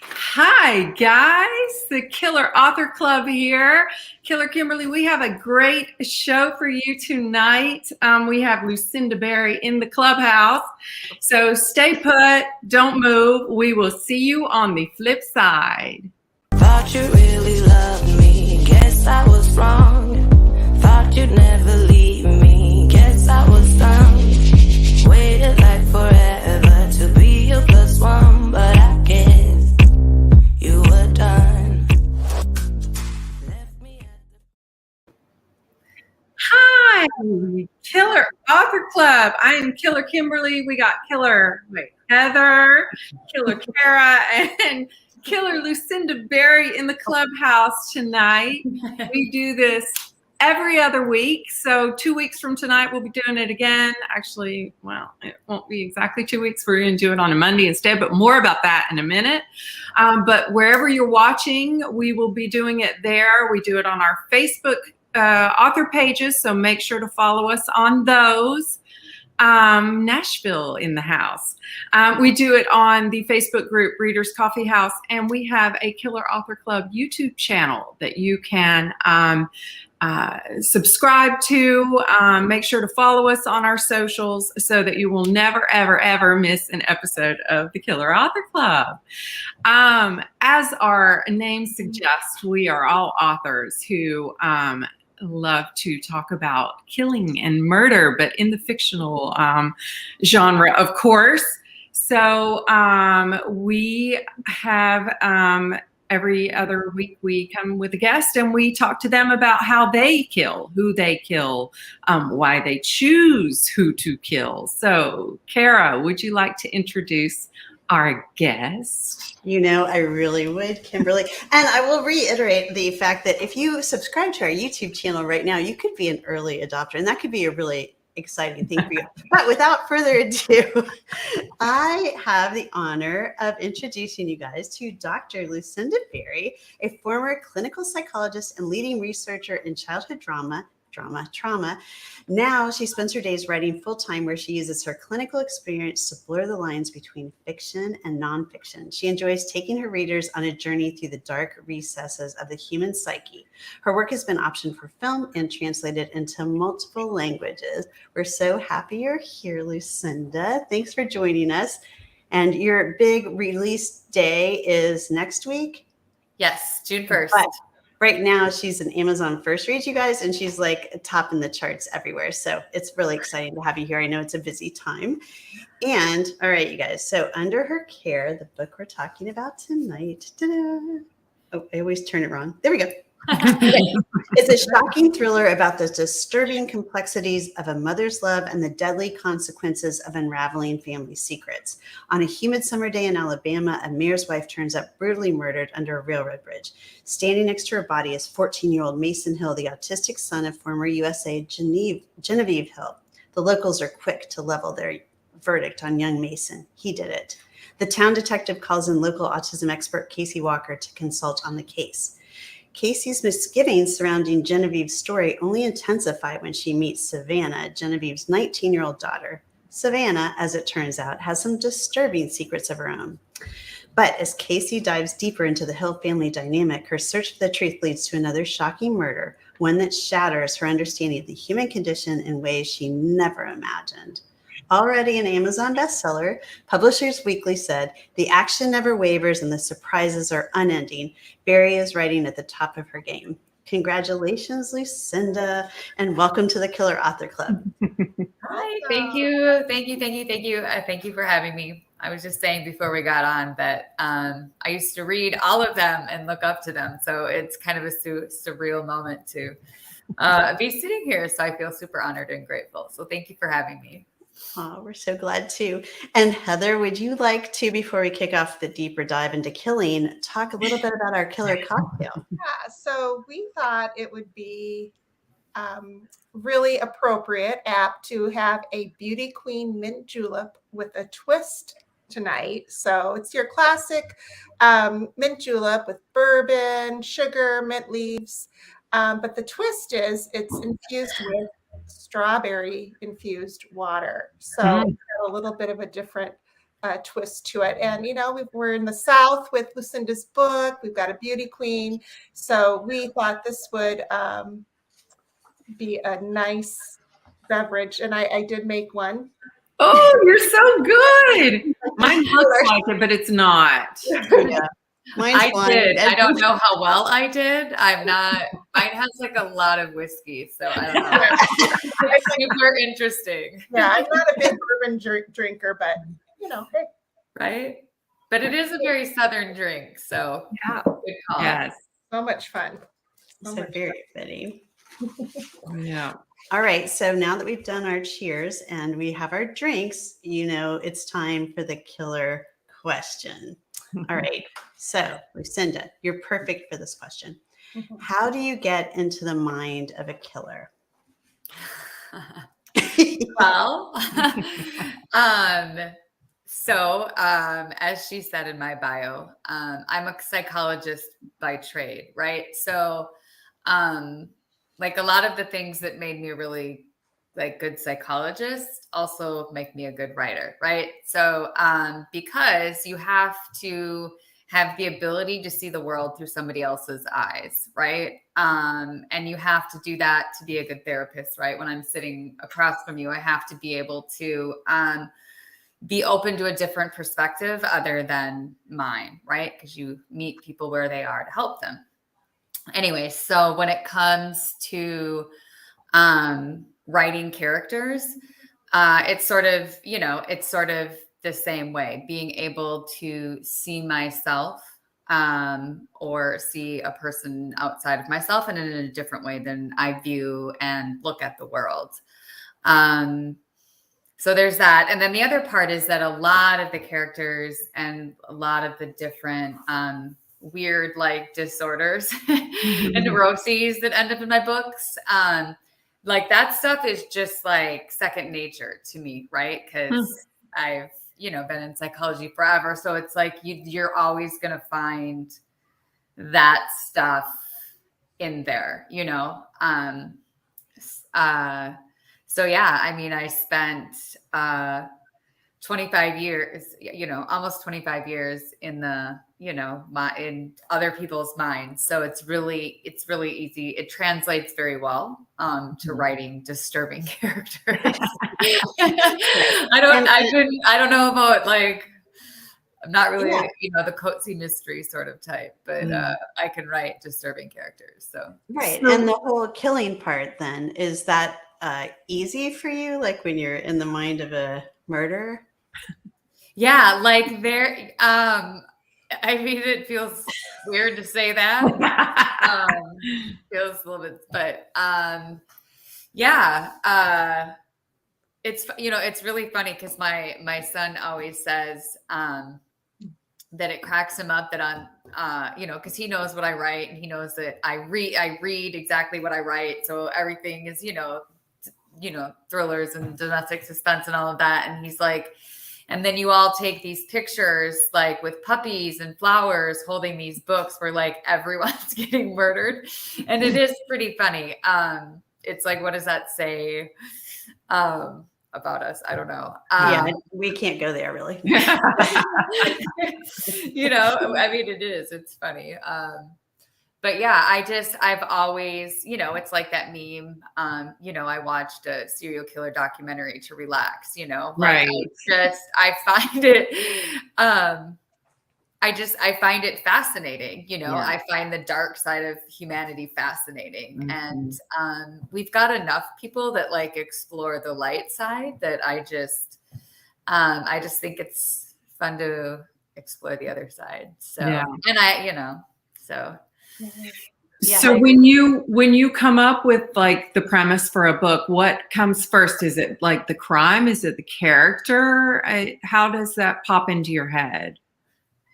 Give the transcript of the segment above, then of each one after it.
Hi, guys. The Killer Author Club here. Killer Kimberly, we have a great show for you tonight. We have Lucinda Berry in the clubhouse. So stay put, don't move. We will see you on the flip side. Thought you really loved me. Guess I was wrong. Thought you'd never leave me. Guess I was dumb. Waited like forever to be your plus one, but I guess you were done. Left me at Hi, Killer Author Club. I am Killer Kimberly. We got Killer Heather, Killer Kara, and Killer Lucinda Berry in the clubhouse tonight. We do this every other week. So 2 weeks from tonight, we'll be doing it again. Actually, well, it won't be exactly 2 weeks. We're going to do it on a Monday instead, but more about that in a minute. But wherever you're watching, we will be doing it there. We do it on our Facebook author pages, so make sure to follow us on those. Nashville in the house. We do it on the Facebook group Readers Coffee House, and we have a Killer Author Club YouTube channel that you can subscribe to. Make sure to follow us on our socials so that you will never, ever, ever miss an episode of the Killer Author Club. As our name suggests, we are all authors who love to talk about killing and murder, but in the fictional genre, of course. So we have every other week we come with a guest and we talk to them about how they kill, who they kill, why they choose who to kill. So Kara, would you like to introduce our guest? You know, I really would, Kimberly. And I will reiterate the fact that if you subscribe to our YouTube channel right now, you could be an early adopter, and that could be a really exciting thing for you. But without further ado, I have the honor of introducing you guys to Dr. Lucinda Berry, a former clinical psychologist and leading researcher in childhood trauma. Now she spends her days writing full-time, where she uses her clinical experience to blur the lines between fiction and nonfiction. She enjoys taking her readers on a journey through the dark recesses of the human psyche. Her work has been optioned for film and translated into multiple languages. We're so happy you're here, Lucinda. Thanks for joining us. And your big release day is next week? Yes, June 1st. But right now, she's an Amazon first read, you guys, and she's like top in the charts everywhere. So it's really exciting to have you here. I know it's a busy time. And all right, you guys. So under her care, the book we're talking about tonight. Ta-da. Oh, I always turn it wrong. There we go. It's a shocking thriller about the disturbing complexities of a mother's love and the deadly consequences of unraveling family secrets. On a humid summer day in Alabama, a mayor's wife turns up brutally murdered under a railroad bridge. Standing next to her body is 14-year-old Mason Hill, the autistic son of former USA Genevieve Hill. The locals are quick to level their verdict on young Mason. He did it. The town detective calls in local autism expert Casey Walker to consult on the case. Casey's misgivings surrounding Genevieve's story only intensify when she meets Savannah, Genevieve's 19-year-old daughter. Savannah, as it turns out, has some disturbing secrets of her own. But as Casey dives deeper into the Hill family dynamic, her search for the truth leads to another shocking murder, one that shatters her understanding of the human condition in ways she never imagined. Already an Amazon bestseller, Publishers Weekly said, "The action never wavers and the surprises are unending. Berry is writing at the top of her game." Congratulations, Lucinda, and welcome to the Killer Author Club. Hi, thank you. Thank you for having me. I was just saying before we got on that I used to read all of them and look up to them. So it's kind of a surreal moment to be sitting here. So I feel super honored and grateful. So thank you for having me. Oh, we're so glad too. And Heather, would you like to, before we kick off the deeper dive into killing, talk a little bit about our killer cocktail? Yeah, so we thought it would be really appropriate, apt to have a Beauty Queen mint julep with a twist tonight. So it's your classic mint julep with bourbon, sugar, mint leaves. But the twist is it's infused with strawberry infused water. So it's got a little bit of a different twist to it. And, we're in the South with Lucinda's book. We've got a beauty queen. So we thought this would be a nice beverage. And I did make one. Oh, you're so good. Mine looks like it, but it's not. Yeah. I did. I don't know how well I did. I'm not. Mine has like a lot of whiskey, so I don't know. It's super interesting. Yeah, I'm not a big bourbon drinker, but hey. Right? But it is a very Southern drink, so Yeah. good call. Yes. So much fun. So very fitting. Yeah. All right. So now that we've done our cheers and we have our drinks, it's time for the killer question. All right. So, Lucinda, you're perfect for this question. How do you get into the mind of a killer? Well, as she said in my bio, I'm a psychologist by trade, right? So, like a lot of the things that made me a really good psychologist also make me a good writer, right? So, because you have to have the ability to see the world through somebody else's eyes, right? And you have to do that to be a good therapist, right? When I'm sitting across from you, I have to be able to be open to a different perspective other than mine, right? Because you meet people where they are to help them. Anyway, so when it comes to writing characters, it's sort of the same way, being able to see myself or see a person outside of myself and in a different way than I view and look at the world. So there's that. And then the other part is that a lot of the characters and a lot of the different weird disorders and neuroses that end up in my books, that stuff is just second nature to me, right? Because I've been in psychology forever, so it's you're always gonna find that stuff in there, so yeah, I mean, I spent 25 years, almost 25 years in the in other people's minds. So it's really easy. It translates very well to writing disturbing characters. I don't know about I'm not really the coatsy mystery sort of type, but I can write disturbing characters. So right. And the whole killing part then, is that easy for you, when you're in the mind of a murderer? Yeah, I mean, it feels weird to say that. Feels a little bit, but yeah. It's really funny because my son always says that it cracks him up that on because he knows what I write and he knows that I read exactly what I write, so everything is thrillers and domestic suspense and all of that, and he's like, and then you all take these pictures with puppies and flowers holding these books where everyone's getting murdered. And it is pretty funny. It's what does that say about us? I don't know. Yeah, we can't go there really. I mean, it is. It's funny. But yeah, I've always, it's like that meme. I watched a serial killer documentary to relax, Right. I find it, I find it fascinating. I find the dark side of humanity fascinating. Mm-hmm. And we've got enough people that explore the light side that I just think it's fun to explore the other side. So, yeah. And so. Yeah, So when you come up with the premise for a book, what comes first? Is it the crime? Is it the character? How does that pop into your head?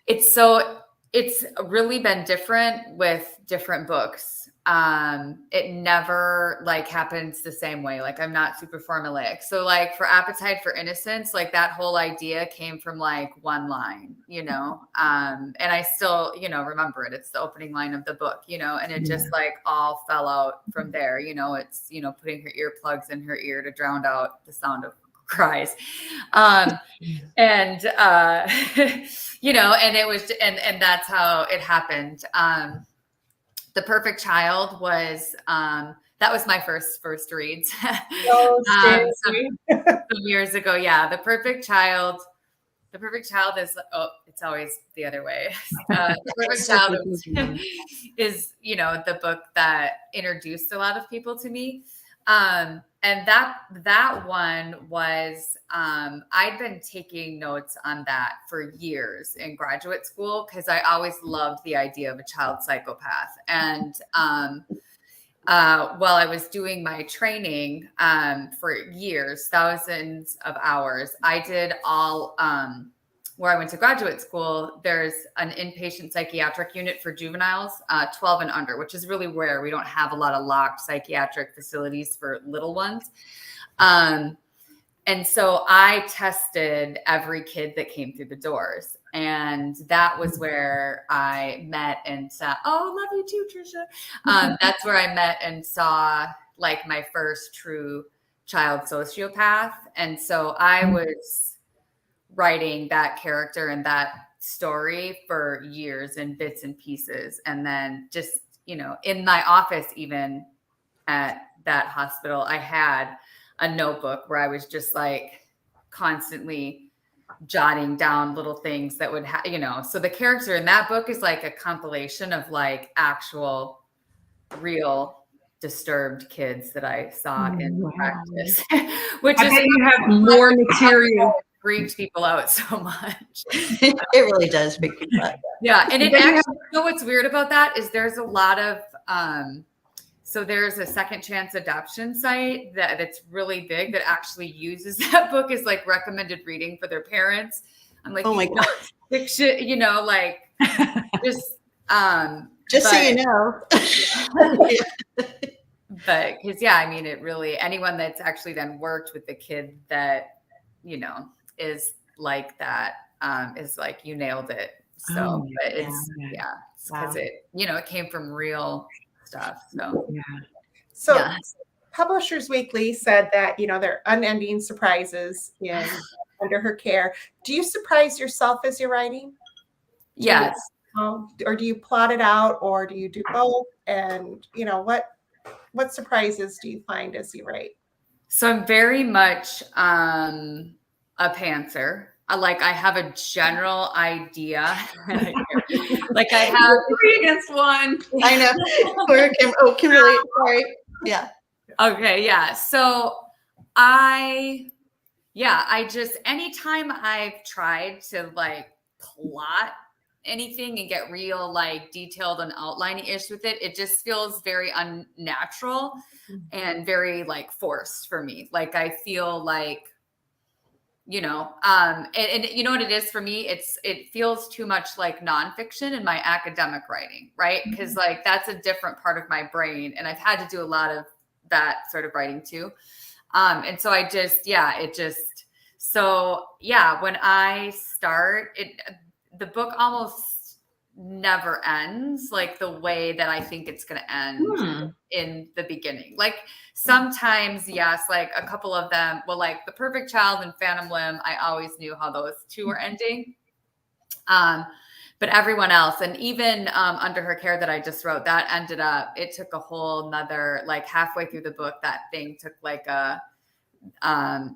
It's really been different with different books. It never happens the same way. I'm not super formulaic. So for Appetite for Innocence, that whole idea came from one line, and I still, remember it. It's the opening line of the book, and it just all fell out from there. It's, putting her earplugs in her ear to drown out the sound of cries. And, you know, and it was, and that's how it happened. The Perfect Child was, that was my first reads. Oh, Some years ago. Yeah. The Perfect Child is, oh, it's always the other way. The Perfect Child is, you know, the book that introduced a lot of people to me. And that one was, I'd been taking notes on that for years in graduate school because I always loved the idea of a child psychopath. And while I was doing my training for years, thousands of hours, I did all, where I went to graduate school, there's an inpatient psychiatric unit for juveniles, 12 and under, which is really rare. We don't have a lot of locked psychiatric facilities for little ones. And so I tested every kid that came through the doors. And that was where I met and saw, oh, love you too, Trisha. That's where I met and saw like my first true child sociopath. And so I was writing that character and that story for years in bits and pieces. And then just, you know, in my office, even at that hospital, I had a notebook where I was just like constantly jotting down little things that would you know, so the character in that book is like a compilation of like actual real disturbed kids that I saw in practice, which I bet you have more material. Freaks people out so much. It really does freak people out. Yeah. And it actually, you know what's weird about that is there's a lot of, so there's a second chance adoption site that's really big that actually uses that book as like recommended reading for their parents. I'm like, oh my God, fiction, you know, like just so you know. But because, yeah, I mean, it really, anyone that's actually then worked with the kid that, you know, is like that, is like, you nailed it. So, but it's, because it, you know, it came from real stuff. So, Publishers Weekly said that, you know, there are unending surprises in Under Her Care. Do you surprise yourself as you're writing? Yes. Or do you plot it out, or do you do both? And, you know, what surprises do you find as you write? So I'm very much a pantser. I have a general idea. Like I have 3 against 1. I know. Kimberly, sorry. Yeah. Okay. Yeah. So I just, anytime I've tried to like plot anything and get real like detailed and outline-ish with it, it just feels very unnatural and very like forced for me. Like I feel like, you know, and you know what it is for me? It feels too much like nonfiction in my academic writing, right? Because like that's a different part of my brain, and I've had to do a lot of that sort of writing too. And so when I start it, the book almost never ends like the way that I think it's going to end in the beginning. Like sometimes, yes, like a couple of them, well, like The Perfect Child and Phantom Limb, I always knew how those two were ending. But everyone else, and even Under Her Care that I just wrote, that ended up, it took a whole nother, like halfway through the book, that thing took like a,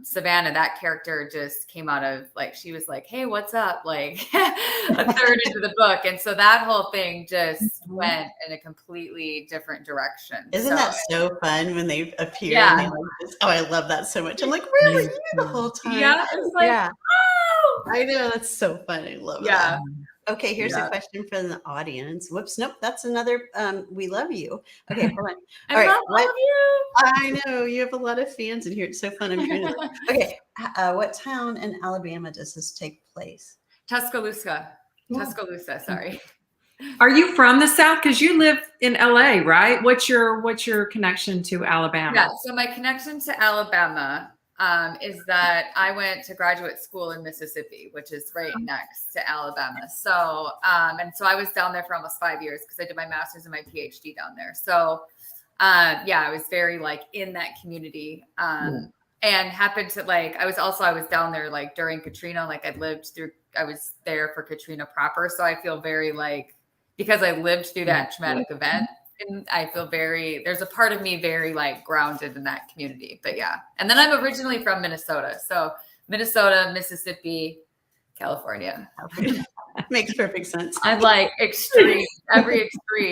Savannah, that character just came out of like, she was like, hey, what's up? Like a third into the book. And so that whole thing just went in a completely different direction. Isn't that so fun when they appear? Yeah. And they like this, I love that so much. I'm like, where were you the whole time? Yeah. It's like, oh! I know. That's so fun. I love that. Okay, here's a question from the audience. Whoops, nope, that's another we love you. Okay, hold on. I love all of you. I know you have a lot of fans in here. It's so fun. I'm trying to okay. What town in Alabama does this take place? Tuscaloosa, sorry. Are you from the South? Because you live in LA, right? What's your connection to Alabama? Yeah, so my connection to Alabama is that I went to graduate school in Mississippi, which is right next to Alabama. So, and so I was down there for almost 5 years because I did my master's and my PhD down there. So, I was very like in that community. and happened to like, I was down there like during Katrina, like I was there for Katrina proper. So I feel very like, because I lived through that traumatic event, and I feel there's a part of me very like grounded in that community. But yeah. And then I'm originally from Minnesota. So Minnesota, Mississippi, California. Makes perfect sense. I'm like extreme,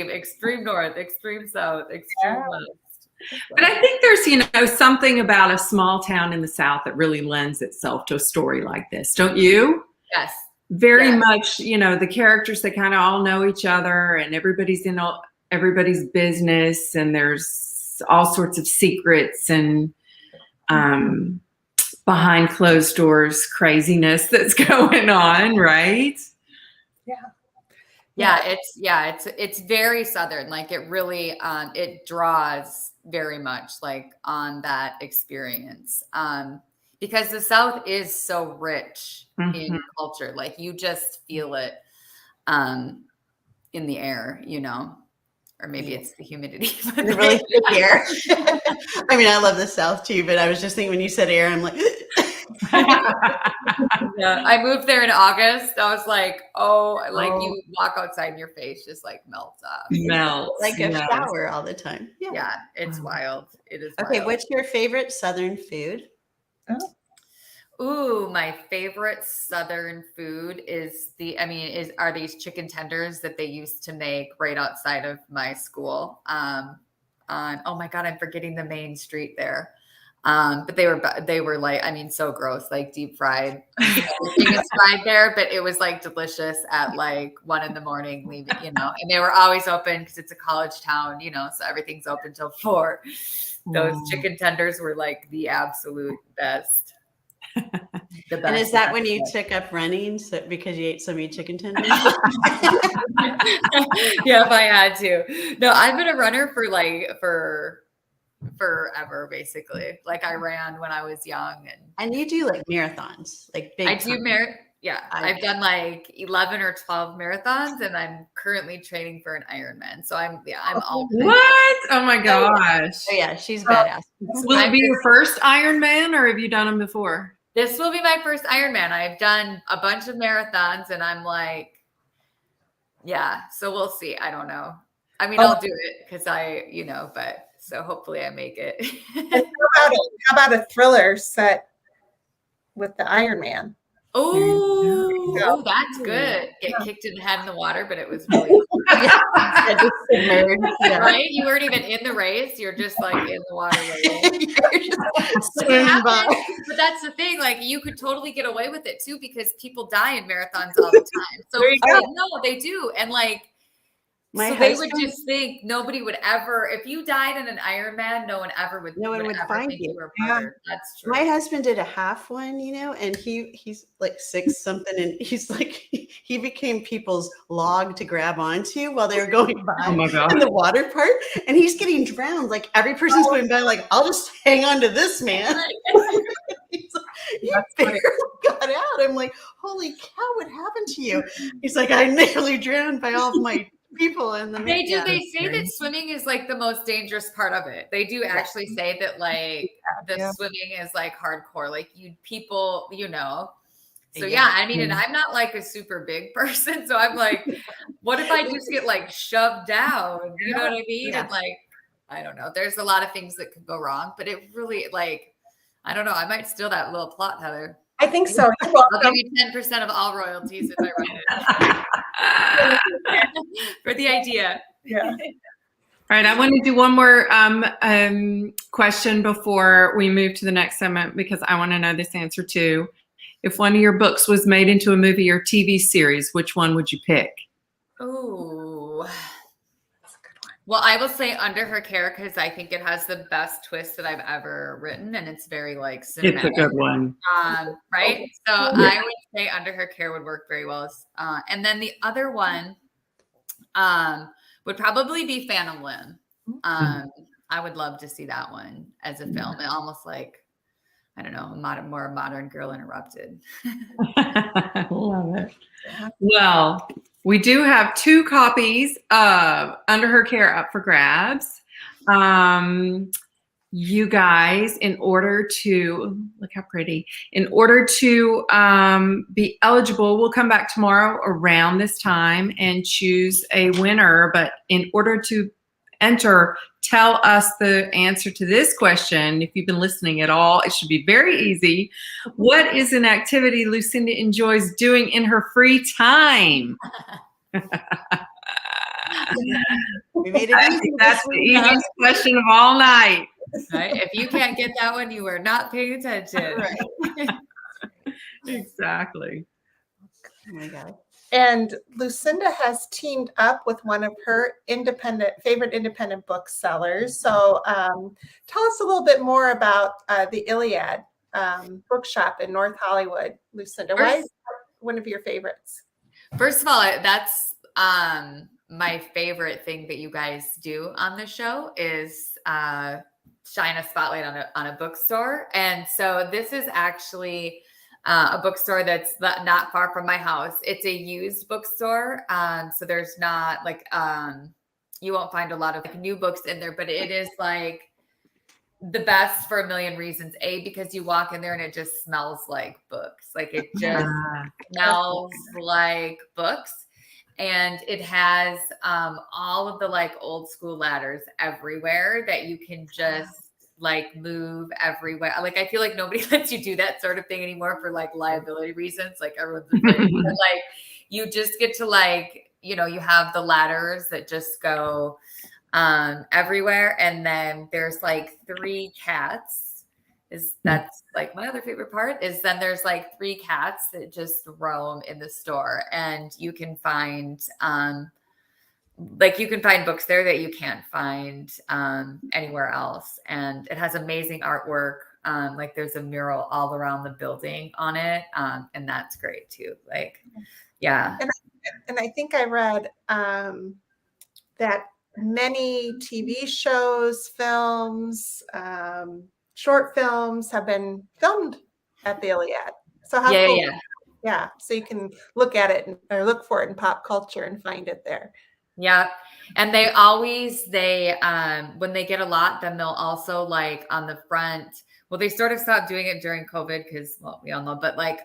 extreme north, extreme south, extreme west. But I think there's, something about a small town in the South that really lends itself to a story like this. Don't you? Yes. Very much, the characters, they kind of all know each other and everybody's in everybody's business, and there's all sorts of secrets and behind closed doors craziness that's going on, right? It's very Southern. Like it really it draws very much like on that experience. Because the South is so rich in culture. Like you just feel it in the air, or maybe it's the humidity. But It's really thick air. I mean, I love the South too, but I was just thinking when you said air, I'm like, yeah, I moved there in August. I was like, you walk outside and your face just like melts off. Melts. like a shower all the time. Yeah, it's wild. It is Okay, wild. what's your favorite Southern food? Ooh, my favorite Southern food are these chicken tenders that they used to make right outside of my school. Oh my God, I'm forgetting the main street there. But they were like, so gross, like deep fried. Everything is fried there, but it was like delicious at like 1 a.m, leaving, and they were always open because it's a college town, so everything's open till 4. Those chicken tenders were like the absolute best. The best. And is that when you took up running because you ate so many chicken tenders? Yeah, if I had to. No, I've been a runner for forever, basically. Like I ran when I was young, and you do like marathons, like big. I do I've done like 11 or 12 marathons, and I'm currently training for an Ironman. So I'm all What? Oh my gosh. Oh yeah, she's badass. Will it be your first Ironman, or have you done them before? This will be my first Ironman. I've done a bunch of marathons, and I'm like, so we'll see. I don't know. I'll do it because but so hopefully I make it. How about a thriller set with the Ironman? Oh, that's good. Get kicked in the head in the water, but it was really right. You weren't even in the race. You're just like in the water. But that's the thing. Like you could totally get away with it too, because people die in marathons all the time. So no, they do, and like. They would just think nobody would ever, if you died in an Ironman, no one would find think you. were part. That's true. My husband did a half one, and he's like 6 something, and he's like he became people's log to grab onto while they were going by in the water part, and he's getting drowned. Like every person's going by, like I'll just hang on to this man. He barely got out. I'm like, holy cow, what happened to you? He's like, I nearly drowned by all of my people in the They say that swimming is like the most dangerous part of it. They do actually say that like the swimming is like hardcore, like people, so and I'm not like a super big person, so I'm like, what if I just get like shoved down, you know what I mean? And like, I don't know, there's a lot of things that could go wrong, but it really, like, I don't know, I might steal that little plot, Heather. I think so. I'll give you 10% of all royalties if I write it. For the idea. Yeah. All right, I want to do one more question before we move to the next segment, because I want to know this answer too. If one of your books was made into a movie or TV series, which one would you pick? Oh, that's a good one. Well, I will say Under Her Care, because I think it has the best twist that I've ever written, and it's very like cinematic. It's a good one. Right? So I would say Under Her Care would work very well. And then the other one would probably be Phantom Limb. I would love to see that one as a film. And almost like, I don't know, more modern Girl Interrupted. Love it. Well, we do have 2 copies of Under Her Care up for grabs. you guys, in order to look how pretty, in order to be eligible, we'll come back tomorrow around this time and choose a winner. But in order to enter, tell us the answer to this question. If you've been listening at all, it should be very easy. What is an activity Lucinda enjoys doing in her free time? We made it I easy. think that's the easiest question of all night. Right? If you can't get that one, you are not paying attention. Right. Exactly. Oh my God. And Lucinda has teamed up with one of her favorite independent booksellers. So tell us a little bit more about the Iliad bookshop in North Hollywood, Lucinda. Why is that one of your favorites? First of all, that's my favorite thing that you guys do on the show is shine a spotlight on a bookstore. And so this is actually a bookstore that's not far from my house. It's a used bookstore. So there's not like, you won't find a lot of new books in there, but it is like the best for a million reasons. A, because you walk in there and it just smells like books. Like it just smells like books. And it has all of the like old school ladders everywhere that you can just like move everywhere. Like I feel like nobody lets you do that sort of thing anymore for like liability reasons. Like everyone's afraid. But like you just get to like, you know, you have the ladders that just go everywhere. And then there's like 3 cats. That's like my other favorite part is then there's like 3 cats that just roam in the store, and you can find books there that you can't find anywhere else. And it has amazing artwork. Like there's a mural all around the building on it. And that's great too. Like, yeah. And I think I read that many TV shows, films, short films have been filmed at the Iliad. So how cool. Yeah. So you can look at it or look for it in pop culture and find it there. Yeah. And they when they get a lot, then they'll also like on the front, well, they sort of stopped doing it during COVID because, well, we all know, but like,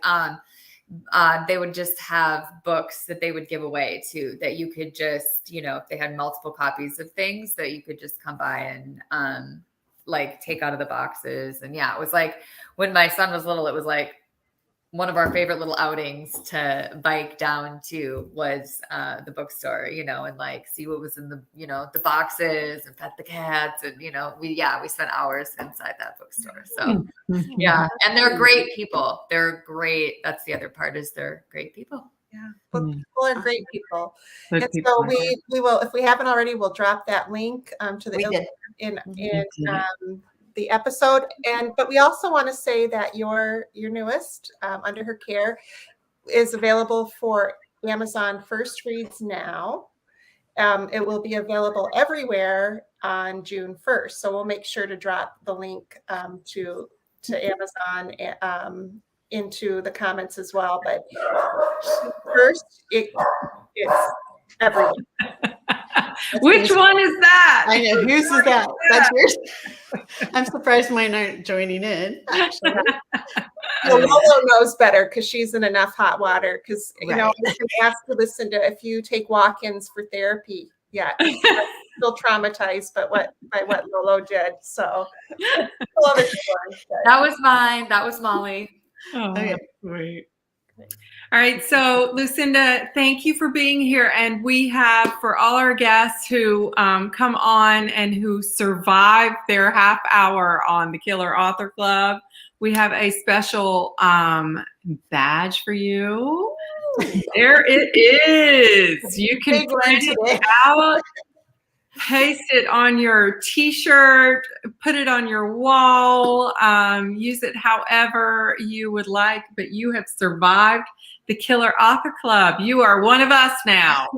they would just have books that they would give away too, that you could just, you know, if they had multiple copies of things that you could just come by and, like take out of the boxes. And yeah, it was like when my son was little, it was like one of our favorite little outings to bike down to was the bookstore, you know, and like see what was in the, you know, the boxes and pet the cats. And, you know, we spent hours inside that bookstore. So yeah. And they're great people. They're great. That's the other part is they're great people. Yeah. Book people are great people. And so we will, if we haven't already, we'll drop that link to the in the episode. But we also want to say that your newest Under Her Care is available for Amazon First Reads now. It will be available everywhere on June 1st. So we'll make sure to drop the link to Amazon into the comments as well. But first, it's everywhere. Which one is that? I know. Whose is that? That's yours. I'm surprised mine aren't joining in. Actually. Well, Lolo knows better because she's in enough hot water. Because you know, I was going to ask Lucinda if you take walk-ins for therapy. Yeah, I'm still traumatized, by what Lolo did. So that was mine. That was Molly. Oh, okay. Great. All right. So Lucinda, thank you for being here. And we have, for all our guests who come on and who survive their half hour on the Killer Author Club, we have a special badge for you. There it is. You can print it out, paste it on your t-shirt, put it on your wall, use it however you would like, but you have survived the Killer Author Club. You are one of us now.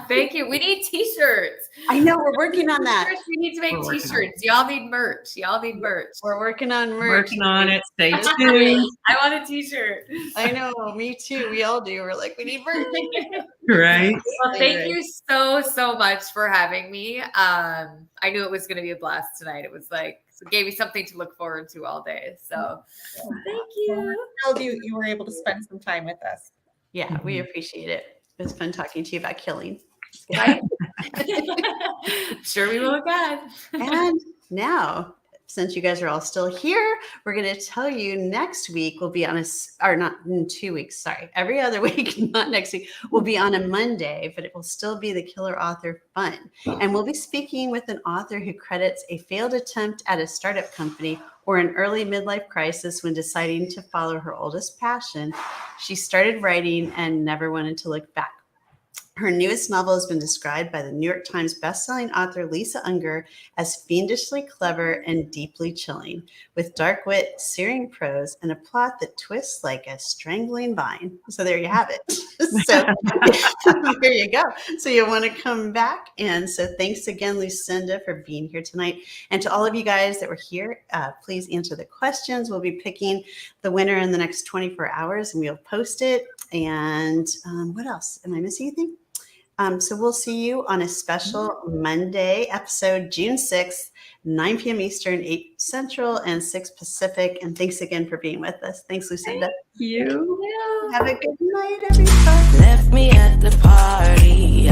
Thank you. We need t-shirts. I know, we're working on that. We need to make t-shirts. Y'all need merch. We're working on merch. Working on it. Stay tuned. I want a t-shirt. I know, me too. We all do. We're like, we need merch. Right. Well, thank you so much for having me. I knew it was going to be a blast tonight. It was like So it gave me something to look forward to all day. So thank you. Thrilled you were able to spend some time with us. Yeah, we appreciate it. It was fun talking to you about killing. Right? Sure we will again. And now, since you guys are all still here, we're going to tell you next week will be on or not in 2 weeks, sorry, every other week, not next week, will be on a Monday, but it will still be the Killer Author Fun. And we'll be speaking with an author who credits a failed attempt at a startup company or an early midlife crisis when deciding to follow her oldest passion. She started writing and never wanted to look back. Her newest novel has been described by the New York Times bestselling author Lisa Unger as fiendishly clever and deeply chilling, with dark wit, searing prose, and a plot that twists like a strangling vine. So there you have it. So there you go. So you'll want to come back. And so thanks again, Lucinda, for being here tonight. And to all of you guys that were here, please answer the questions. We'll be picking the winner in the next 24 hours, and we'll post it. And what else? Am I missing anything? So we'll see you on a special Monday episode, June 6th, 9 p.m. Eastern, 8 Central, and 6 Pacific. And thanks again for being with us. Thanks, Lucinda. You. Have a good night, everybody. Left me at the party.